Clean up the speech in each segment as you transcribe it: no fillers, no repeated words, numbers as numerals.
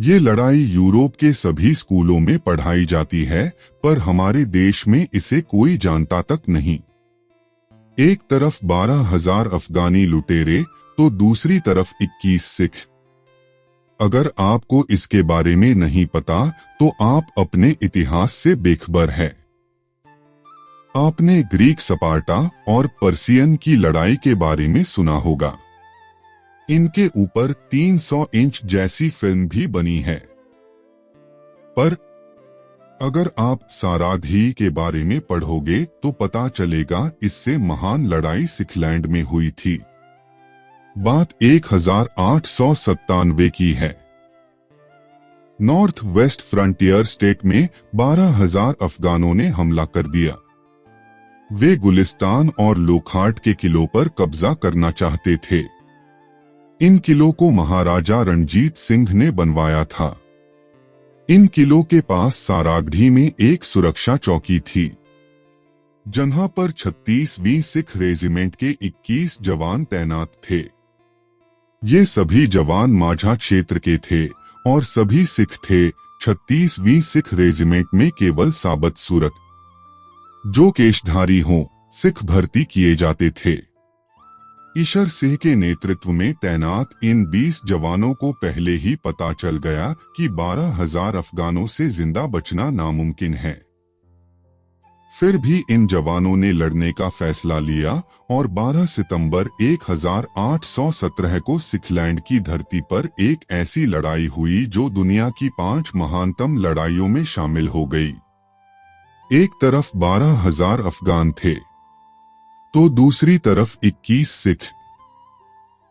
ये लड़ाई यूरोप के सभी स्कूलों में पढ़ाई जाती है, पर हमारे देश में इसे कोई जानता तक नहीं। एक तरफ 12,000 अफगानी लुटेरे तो दूसरी तरफ 21 सिख। अगर आपको इसके बारे में नहीं पता तो आप अपने इतिहास से बेखबर है। आपने ग्रीक स्पार्टा और पर्सियन की लड़ाई के बारे में सुना होगा। इनके ऊपर 300 इंच जैसी फिल्म भी बनी है। पर अगर आप साराघी के बारे में पढ़ोगे तो पता चलेगा इससे महान लड़ाई सिखलैंड में हुई थी। बात 1897 की है। नॉर्थ वेस्ट फ्रंटियर स्टेट में 12,000 अफगानों ने हमला कर दिया। वे गुलिस्तान और लोखाट के किलों पर कब्जा करना चाहते थे। इन किलों को महाराजा रणजीत सिंह ने बनवाया था। इन किलों के पास सारागढ़ी में एक सुरक्षा चौकी थी, जहां पर 36वीं सिख रेजिमेंट के 21 जवान तैनात थे। ये सभी जवान माझा क्षेत्र के थे और सभी सिख थे। 36वीं सिख रेजिमेंट में केवल साबत सूरत, जो केशधारी हों, सिख भर्ती किए जाते थे। ईशर सिंह के नेतृत्व में तैनात इन 20 जवानों को पहले ही पता चल गया कि 12,000 अफगानों से जिंदा बचना नामुमकिन है। फिर भी इन जवानों ने लड़ने का फैसला लिया और 12 सितंबर 1817 को सिखलैंड की धरती पर एक ऐसी लड़ाई हुई जो दुनिया की 5 महानतम लड़ाइयों में शामिल हो गई। एक तरफ 12,000 अफगान थे तो दूसरी तरफ 21 सिख।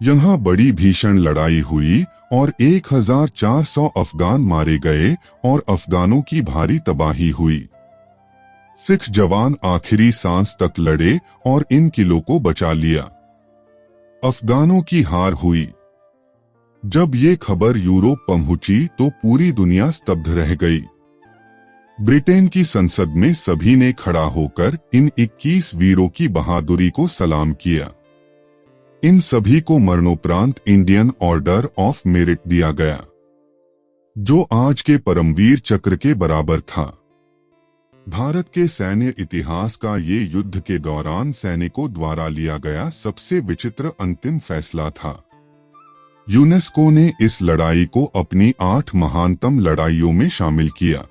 यहां बड़ी भीषण लड़ाई हुई और 1,400 अफगान मारे गए और अफगानों की भारी तबाही हुई। सिख जवान आखिरी सांस तक लड़े और इन किलों को बचा लिया। अफगानों की हार हुई। जब ये खबर यूरोप पहुंची तो पूरी दुनिया स्तब्ध रह गई। ब्रिटेन की संसद में सभी ने खड़ा होकर इन 21 वीरों की बहादुरी को सलाम किया। इन सभी को मरणोपरांत इंडियन ऑर्डर ऑफ मेरिट दिया गया, जो आज के परमवीर चक्र के बराबर था। भारत के सैन्य इतिहास का ये युद्ध के दौरान सैनिकों द्वारा लिया गया सबसे विचित्र अंतिम फैसला था। यूनेस्को ने इस लड़ाई को अपनी 8 महानतम लड़ाइयों में शामिल किया।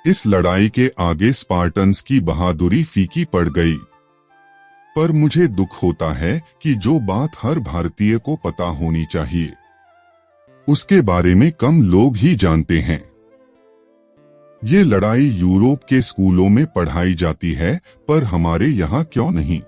इस लड़ाई के आगे स्पार्टन्स की बहादुरी फीकी पड़ गई। पर मुझे दुख होता है कि जो बात हर भारतीय को पता होनी चाहिए, उसके बारे में कम लोग ही जानते हैं। ये लड़ाई यूरोप के स्कूलों में पढ़ाई जाती है, पर हमारे यहाँ क्यों नहीं?